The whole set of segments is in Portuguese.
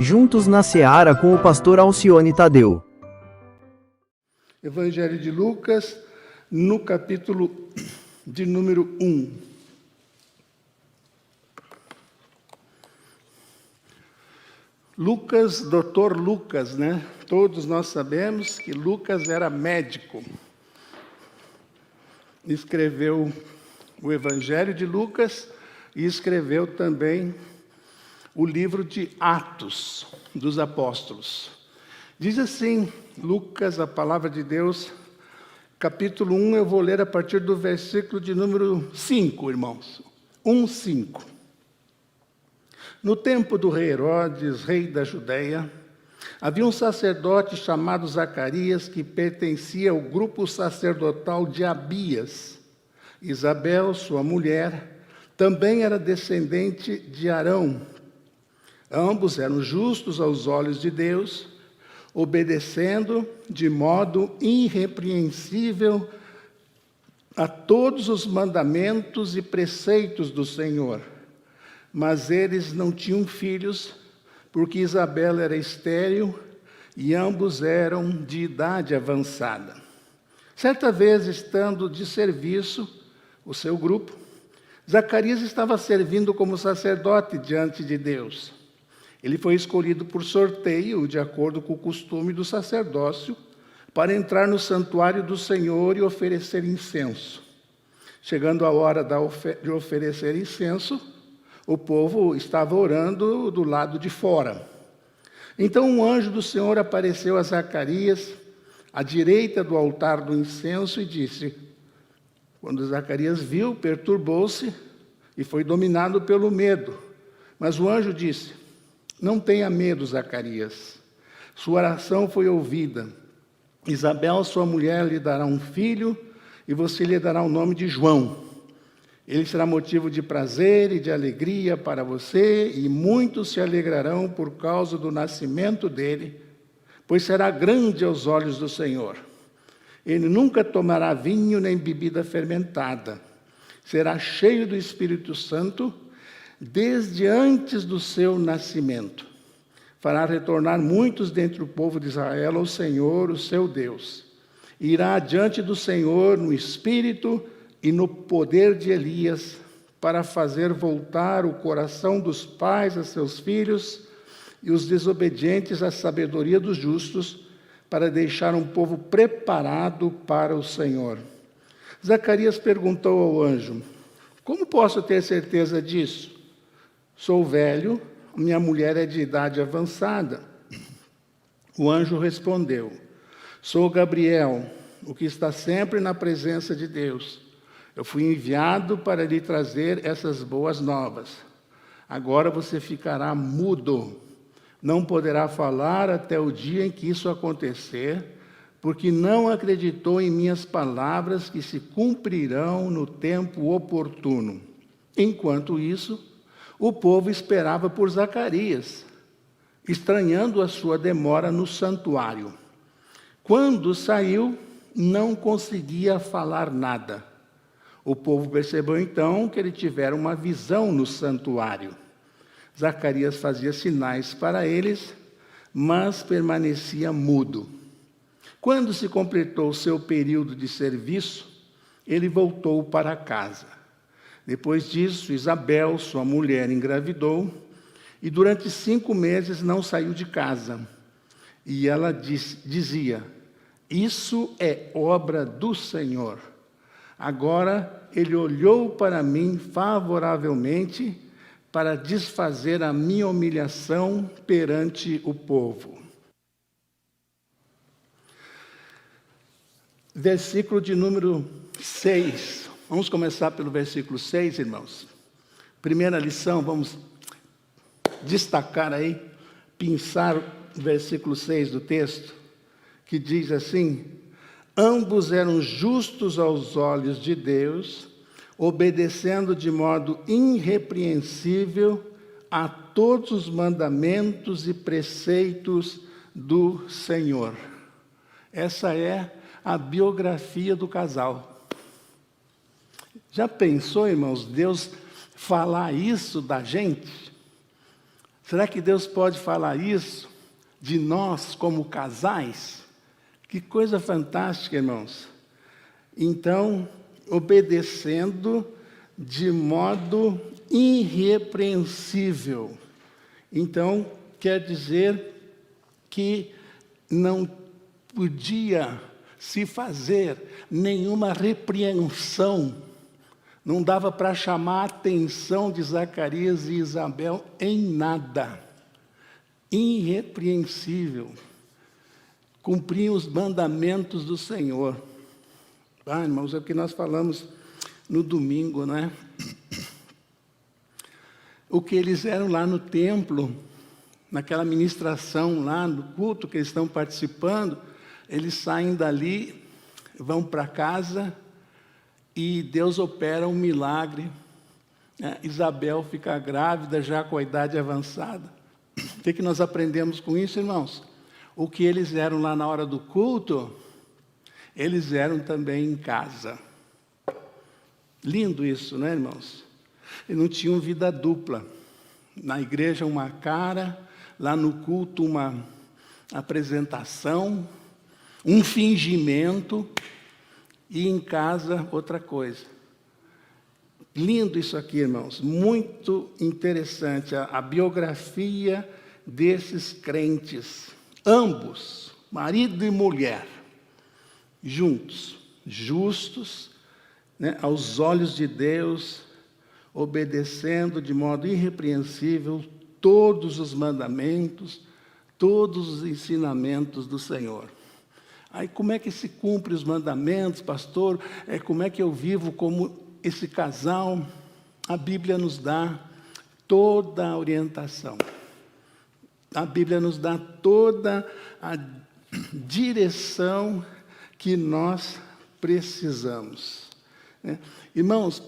Juntos na Seara com o pastor Alcione Tadeu. Evangelho de Lucas, no capítulo de número 1. Lucas, doutor Lucas, né? Todos nós sabemos que Lucas era médico. Escreveu o Evangelho de Lucas e escreveu também o livro de Atos dos Apóstolos. Diz assim, Lucas, a palavra de Deus, capítulo 1, eu vou ler a partir do versículo de número 5, irmãos. 1:5. No tempo do rei Herodes, rei da Judéia, havia um sacerdote chamado Zacarias, que pertencia ao grupo sacerdotal de Abias. Isabel, sua mulher, também era descendente de Arão. Ambos eram justos aos olhos de Deus, obedecendo de modo irrepreensível a todos os mandamentos e preceitos do Senhor. Mas eles não tinham filhos, porque Isabel era estéril e ambos eram de idade avançada. Certa vez, estando de serviço, o seu grupo, Zacarias estava servindo como sacerdote diante de Deus. Ele foi escolhido por sorteio, de acordo com o costume do sacerdócio, para entrar no santuário do Senhor e oferecer incenso. Chegando a hora de oferecer incenso, o povo estava orando do lado de fora. Então um anjo do Senhor apareceu a Zacarias, à direita do altar do incenso, e disse... Quando Zacarias viu, perturbou-se e foi dominado pelo medo. Mas o anjo disse: não tenha medo, Zacarias. Sua oração foi ouvida. Isabel, sua mulher, lhe dará um filho e você lhe dará o nome de João. Ele será motivo de prazer e de alegria para você, e muitos se alegrarão por causa do nascimento dele, pois será grande aos olhos do Senhor. Ele nunca tomará vinho nem bebida fermentada. Será cheio do Espírito Santo desde antes do seu nascimento. Fará retornar muitos dentre o povo de Israel ao Senhor, o seu Deus. Irá adiante do Senhor no espírito e no poder de Elias, para fazer voltar o coração dos pais a seus filhos e os desobedientes à sabedoria dos justos, para deixar um povo preparado para o Senhor. Zacarias perguntou ao anjo: como posso ter certeza disso? Sou velho, minha mulher é de idade avançada. O anjo respondeu: sou Gabriel, o que está sempre na presença de Deus. Eu fui enviado para lhe trazer essas boas novas. Agora você ficará mudo. Não poderá falar até o dia em que isso acontecer, porque não acreditou em minhas palavras que se cumprirão no tempo oportuno. Enquanto isso, o povo esperava por Zacarias, estranhando a sua demora no santuário. Quando saiu, não conseguia falar nada. O povo percebeu então que ele tivera uma visão no santuário. Zacarias fazia sinais para eles, mas permanecia mudo. Quando se completou o seu período de serviço, ele voltou para casa. Depois disso, Isabel, sua mulher, engravidou, e durante 5 meses não saiu de casa. E ela dizia: isso é obra do Senhor. Agora ele olhou para mim favoravelmente, para desfazer a minha humilhação perante o povo. Versículo de número 6. Vamos começar pelo versículo 6, irmãos. Primeira lição, vamos destacar aí, pinçar o versículo 6 do texto, que diz assim: ambos eram justos aos olhos de Deus, obedecendo de modo irrepreensível a todos os mandamentos e preceitos do Senhor. Essa é a biografia do casal. Já pensou, irmãos, Deus falar isso da gente? Será que Deus pode falar isso de nós como casais? Que coisa fantástica, irmãos. Então, obedecendo de modo irrepreensível. Então, quer dizer que não podia se fazer nenhuma repreensão, não dava para chamar a atenção de Zacarias e Isabel em nada. Irrepreensível. Cumpriam os mandamentos do Senhor. Irmãos, é o que nós falamos no domingo, né? O que eles eram lá no templo, naquela ministração lá, no culto que eles estão participando, eles saem dali, vão para casa e Deus opera um milagre. Isabel fica grávida já com a idade avançada. O que nós aprendemos com isso, irmãos? O que eles eram lá na hora do culto, eles eram também em casa. Lindo isso, né, irmãos? E não tinham vida dupla. Na igreja uma cara, lá no culto uma apresentação, um fingimento, e em casa outra coisa. Lindo isso aqui, irmãos, muito interessante, a biografia desses crentes, ambos, marido e mulher, juntos, justos, né, aos olhos de Deus, obedecendo de modo irrepreensível todos os mandamentos, todos os ensinamentos do Senhor. Aí como é que se cumpre os mandamentos, pastor? Como é que eu vivo como esse casal? A Bíblia nos dá toda a orientação. A Bíblia nos dá toda a direção que nós precisamos. Irmãos,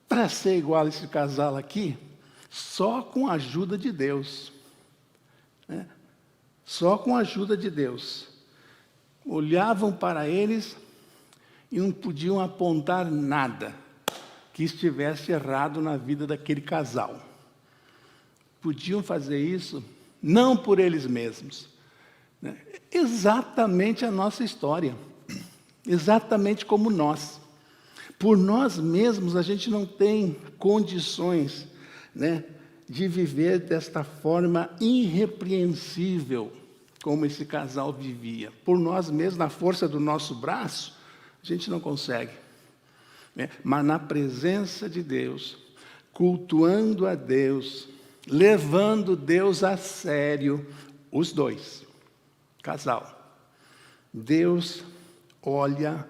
para ser igual a esse casal aqui, só com a ajuda de Deus. Só com a ajuda de Deus. Olhavam para eles e não podiam apontar nada que estivesse errado na vida daquele casal. Podiam fazer isso não por eles mesmos. Exatamente a nossa história. Exatamente como nós. Por nós mesmos, a gente não tem condições, né, de viver desta forma irrepreensível, como esse casal vivia. Por nós mesmos, na força do nosso braço, a gente não consegue. Mas na presença de Deus, cultuando a Deus, levando Deus a sério, os dois, casal. Deus olha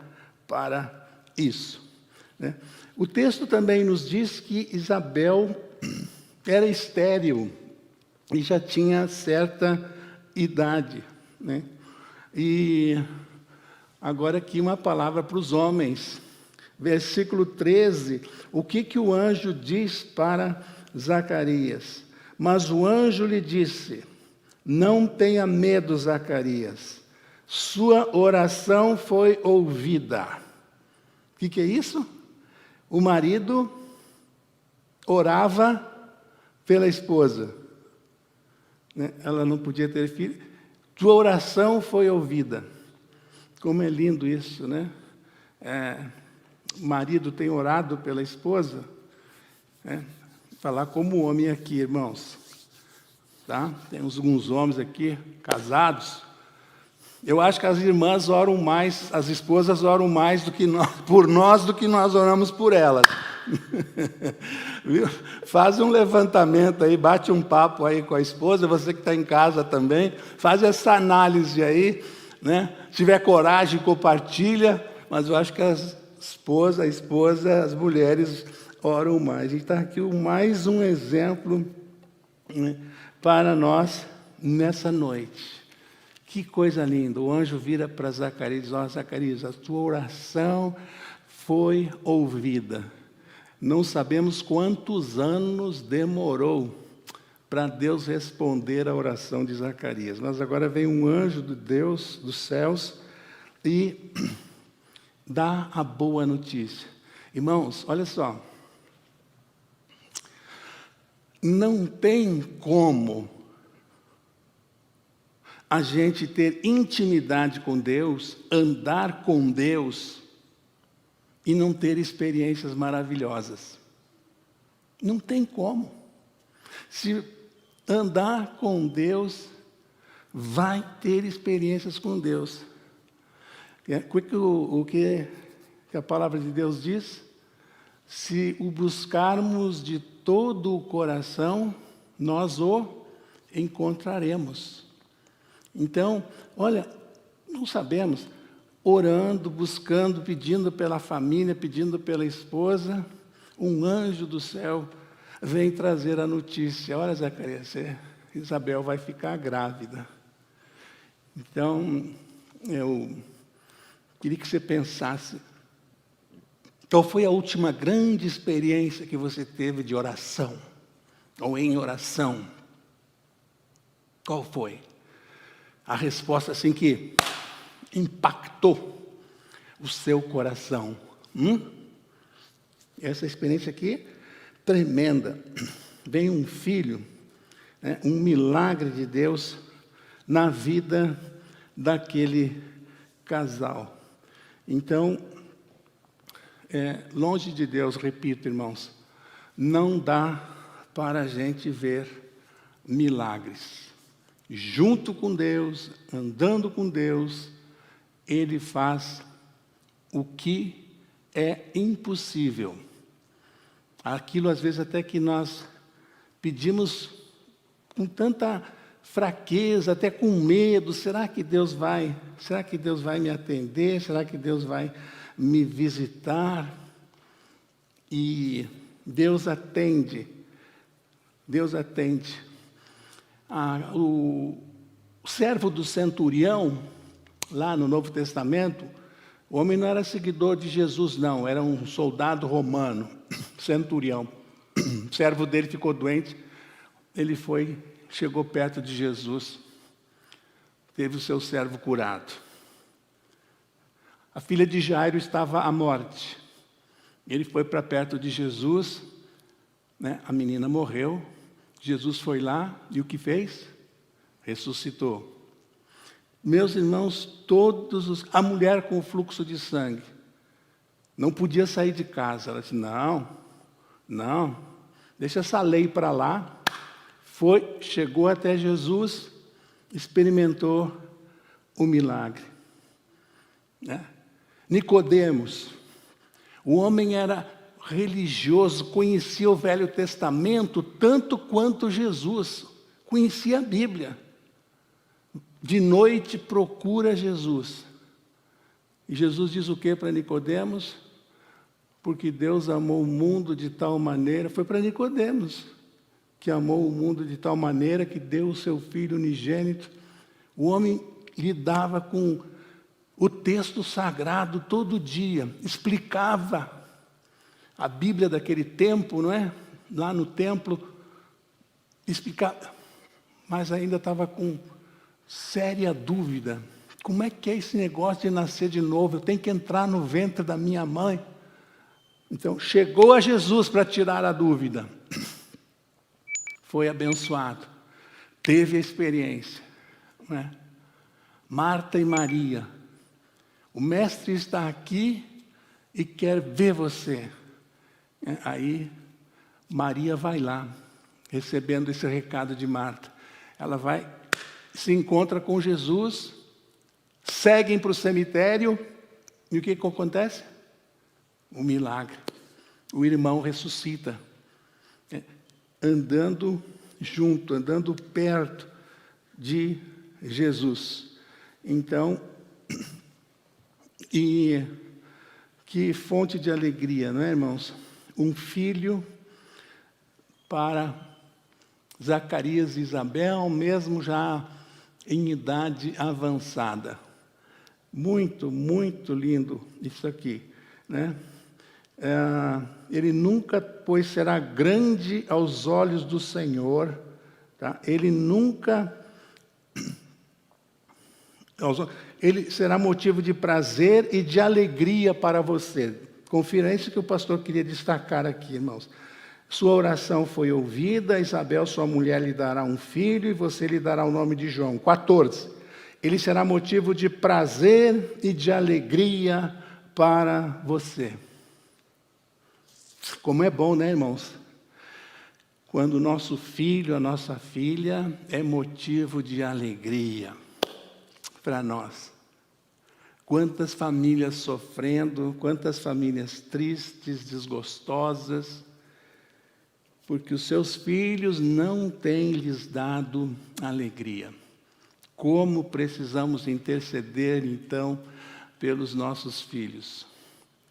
para isso. O texto também nos diz que Isabel era estéril e já tinha certa idade. E agora aqui uma palavra para os homens. Versículo 13, o que o anjo diz para Zacarias? Mas o anjo lhe disse: não tenha medo, Zacarias, sua oração foi ouvida. O que é isso? O marido orava pela esposa. Ela não podia ter filho. Tua oração foi ouvida. Como é lindo isso, né? O marido tem orado pela esposa. Falar como homem aqui, irmãos. Tá? Temos alguns homens aqui, casados. Eu acho que as irmãs oram mais, as esposas oram mais por nós do que nós oramos por elas. Viu? Faz um levantamento aí, bate um papo aí com a esposa, você que está em casa também, faz essa análise aí, né? Se tiver coragem, compartilha, mas eu acho que a esposa, as mulheres oram mais. A gente está aqui mais um exemplo, né, para nós nessa noite. Que coisa linda, o anjo vira para Zacarias e diz: ó, Zacarias, a tua oração foi ouvida. Não sabemos quantos anos demorou para Deus responder a oração de Zacarias. Mas agora vem um anjo de Deus, dos céus, e dá a boa notícia. Irmãos, olha só. não tem como a gente ter intimidade com Deus, andar com Deus e não ter experiências maravilhosas. Não tem como. Se andar com Deus, vai ter experiências com Deus. O que a palavra de Deus diz? Se o buscarmos de todo o coração, nós o encontraremos. Então, olha, não sabemos, orando, buscando, pedindo pela família, pedindo pela esposa, um anjo do céu vem trazer a notícia: olha, Zacarias, Isabel vai ficar grávida. Então, eu queria que você pensasse, qual foi a última grande experiência que você teve de oração? Ou em oração? Qual foi? A resposta assim que impactou o seu coração. Essa experiência aqui, tremenda. Vem um filho, né, um milagre de Deus na vida daquele casal. Então, longe de Deus, repito, irmãos, não dá para a gente ver milagres. Junto com Deus, andando com Deus, Ele faz o que é impossível. Aquilo, às vezes, até que nós pedimos com tanta fraqueza, até com medo: será que Deus vai me atender? Será que Deus vai me visitar? E Deus atende. Deus atende. O servo do centurião, lá no Novo Testamento, o homem não era seguidor de Jesus, não, era um soldado romano, centurião. O servo dele ficou doente, ele chegou perto de Jesus, teve o seu servo curado. A filha de Jairo estava à morte. Ele foi para perto de Jesus, né? A menina morreu. Jesus foi lá e o que fez? Ressuscitou. Meus irmãos, a mulher com o fluxo de sangue não podia sair de casa. Ela disse: não, deixa essa lei para lá. Chegou até Jesus, experimentou o milagre. Né? Nicodemos, o homem era religioso, conhecia o Velho Testamento tanto quanto Jesus, conhecia a Bíblia. De noite procura Jesus. E Jesus diz o que para Nicodemos? Porque Deus amou o mundo de tal maneira, foi para Nicodemos, que amou o mundo de tal maneira que deu o seu Filho unigênito. O homem lidava com o texto sagrado todo dia, explicava a Bíblia daquele tempo, não é? Lá no templo, explicava, mas ainda estava com séria dúvida. Como é que é esse negócio de nascer de novo? Eu tenho que entrar no ventre da minha mãe. Então, chegou a Jesus para tirar a dúvida. Foi abençoado. Teve a experiência. Não é? Marta e Maria. O mestre está aqui e quer ver você. Aí, Maria vai lá, recebendo esse recado de Marta. Ela se encontra com Jesus, seguem para o cemitério, e o que acontece? O milagre. O irmão ressuscita, andando junto, andando perto de Jesus. Então, e que fonte de alegria, não é, irmãos? Um filho para Zacarias e Isabel, mesmo já em idade avançada. Muito, muito lindo isso aqui, né? Ele nunca, pois será grande aos olhos do Senhor, tá? Ele será motivo de prazer e de alegria para você. Confira isso que o pastor queria destacar aqui, irmãos. Sua oração foi ouvida, Isabel, sua mulher, lhe dará um filho e você lhe dará o nome de João. 14. Ele será motivo de prazer e de alegria para você. Como é bom, né, irmãos? Quando o nosso filho, a nossa filha, é motivo de alegria para nós. Quantas famílias sofrendo, quantas famílias tristes, desgostosas, porque os seus filhos não têm lhes dado alegria. Como precisamos interceder, então, pelos nossos filhos.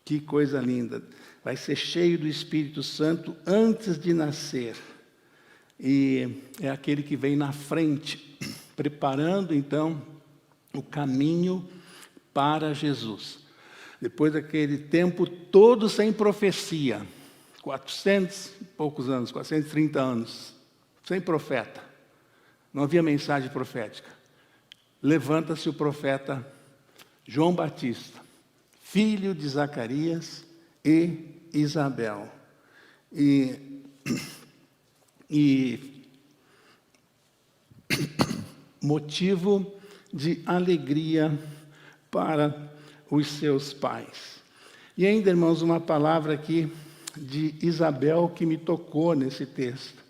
Que coisa linda! Vai ser cheio do Espírito Santo antes de nascer. E é aquele que vem na frente, preparando, então, o caminho para Jesus. Depois daquele tempo todo sem profecia, 400 e poucos anos, 430 anos, sem profeta. Não havia mensagem profética. Levanta-se o profeta João Batista, filho de Zacarias e Isabel. E motivo de alegria para os seus pais. E ainda, irmãos, uma palavra aqui de Isabel que me tocou nesse texto.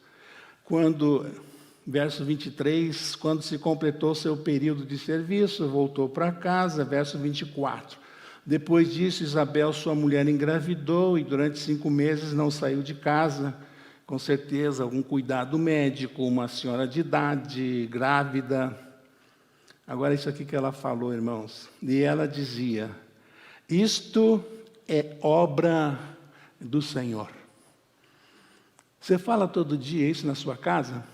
Verso 23, quando se completou seu período de serviço, voltou para casa. Verso 24. Depois disso, Isabel, sua mulher, engravidou e durante 5 meses não saiu de casa. Com certeza, algum cuidado médico, uma senhora de idade, grávida. Agora, isso aqui que ela falou, irmãos. E ela dizia: isto é obra do Senhor. Você fala todo dia isso na sua casa?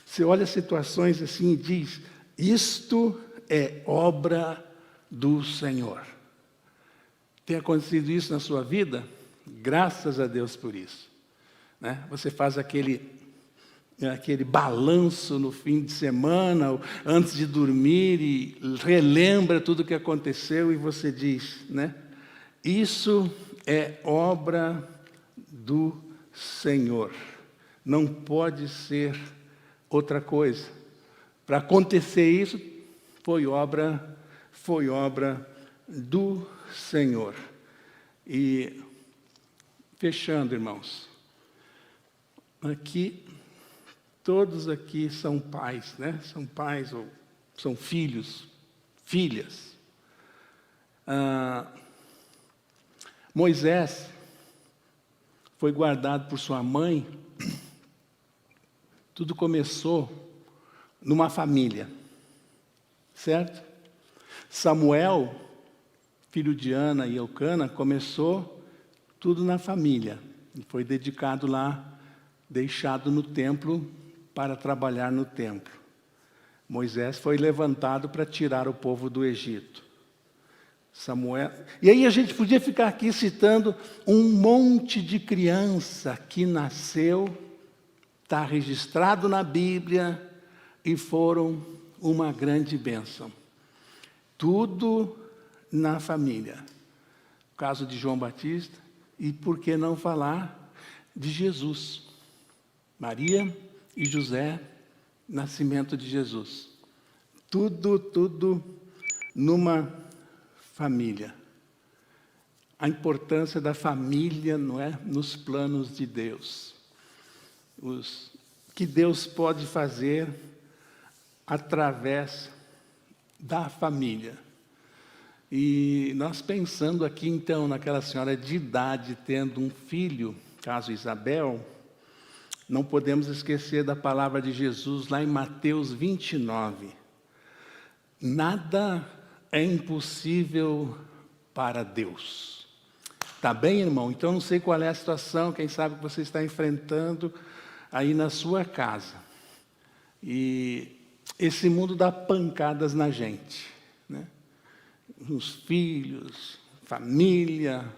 Você olha situações assim e diz: isto é obra do Senhor. Tem acontecido isso na sua vida? Graças a Deus por isso. Né? Você faz aquele balanço no fim de semana, ou antes de dormir, e relembra tudo o que aconteceu, e você diz, né? Isso é obra do Senhor. Não pode ser outra coisa. Para acontecer isso, foi obra do Senhor. E, fechando, irmãos, aqui, todos aqui são pais, né? São pais ou são filhos, filhas. Moisés foi guardado por sua mãe. Tudo começou numa família, certo? Samuel, filho de Ana e Eucana, começou tudo na família. E foi dedicado lá, deixado no templo para trabalhar no templo. Moisés foi levantado para tirar o povo do Egito. Samuel. E aí a gente podia ficar aqui citando um monte de criança que nasceu, está registrado na Bíblia e foram uma grande bênção. Tudo na família. O caso de João Batista, e por que não falar de Jesus? Maria e José, nascimento de Jesus. Tudo numa família. A importância da família, não é? Nos planos de Deus. O que Deus pode fazer através da família. E nós pensando aqui, então, naquela senhora de idade tendo um filho, caso Isabel, não podemos esquecer da palavra de Jesus lá em Mateus 29. Nada é impossível para Deus. Tá bem, irmão? Então, não sei qual é a situação, quem sabe que você está enfrentando aí na sua casa. E esse mundo dá pancadas na gente, né? Nos filhos, família,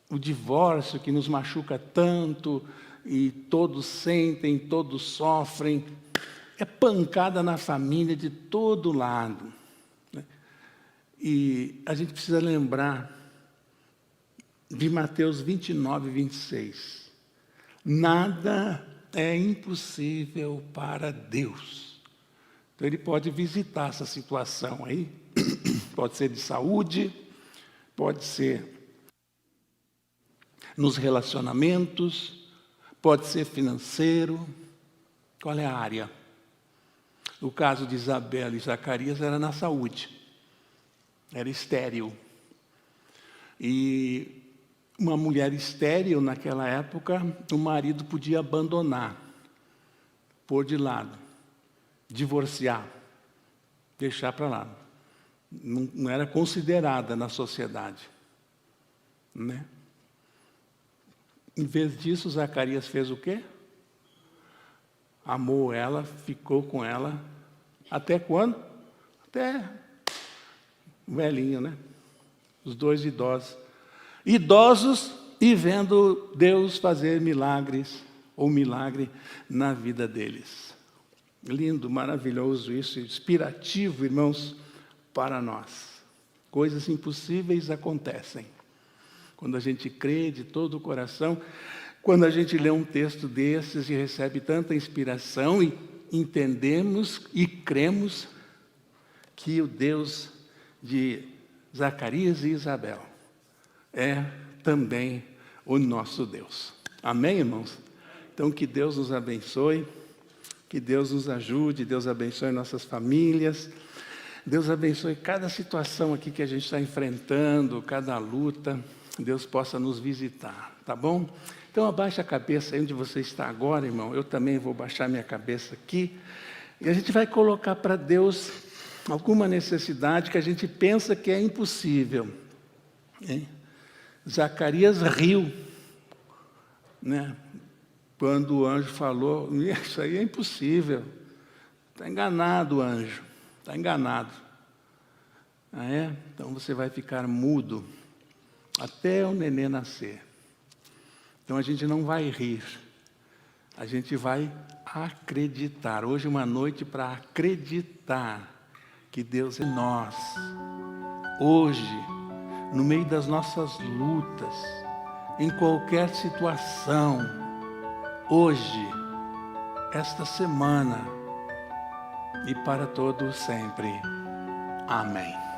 o divórcio que nos machuca tanto, e todos sentem, todos sofrem. É pancada na família de todo lado, né? E a gente precisa lembrar de Mateus 29, 26. Nada é impossível para Deus. Então ele pode visitar essa situação aí, pode ser de saúde, pode ser nos relacionamentos, pode ser financeiro. Qual é a área? O caso de Isabel e Zacarias era na saúde, era estéril. E uma mulher estéril naquela época, o marido podia abandonar, pôr de lado, divorciar, deixar para lá. Não era considerada na sociedade, né? Em vez disso, Zacarias fez o quê? Amou ela, ficou com ela, até quando? Até velhinho, né? Os dois idosos. Idosos e vendo Deus fazer milagres, ou milagre na vida deles. Lindo, maravilhoso isso, inspirativo, irmãos, para nós. Coisas impossíveis acontecem. Quando a gente crê de todo o coração, quando a gente lê um texto desses e recebe tanta inspiração e entendemos e cremos que o Deus de Zacarias e Isabel é também o nosso Deus. Amém, irmãos? Então, que Deus nos abençoe, que Deus nos ajude, Deus abençoe nossas famílias, Deus abençoe cada situação aqui que a gente está enfrentando, cada luta, Deus possa nos visitar, tá bom? Então, abaixa a cabeça aí onde você está agora, irmão. Eu também vou baixar minha cabeça aqui. E a gente vai colocar para Deus alguma necessidade que a gente pensa que é impossível. Hein? Zacarias riu, né? Quando o anjo falou, isso aí é impossível. Está enganado o anjo, está enganado. Ah, é? Então você vai ficar mudo até o nenê nascer. Então a gente não vai rir, a gente vai acreditar. Hoje é uma noite para acreditar que Deus é nós. Hoje, no meio das nossas lutas, em qualquer situação, hoje, esta semana e para todo sempre. Amém.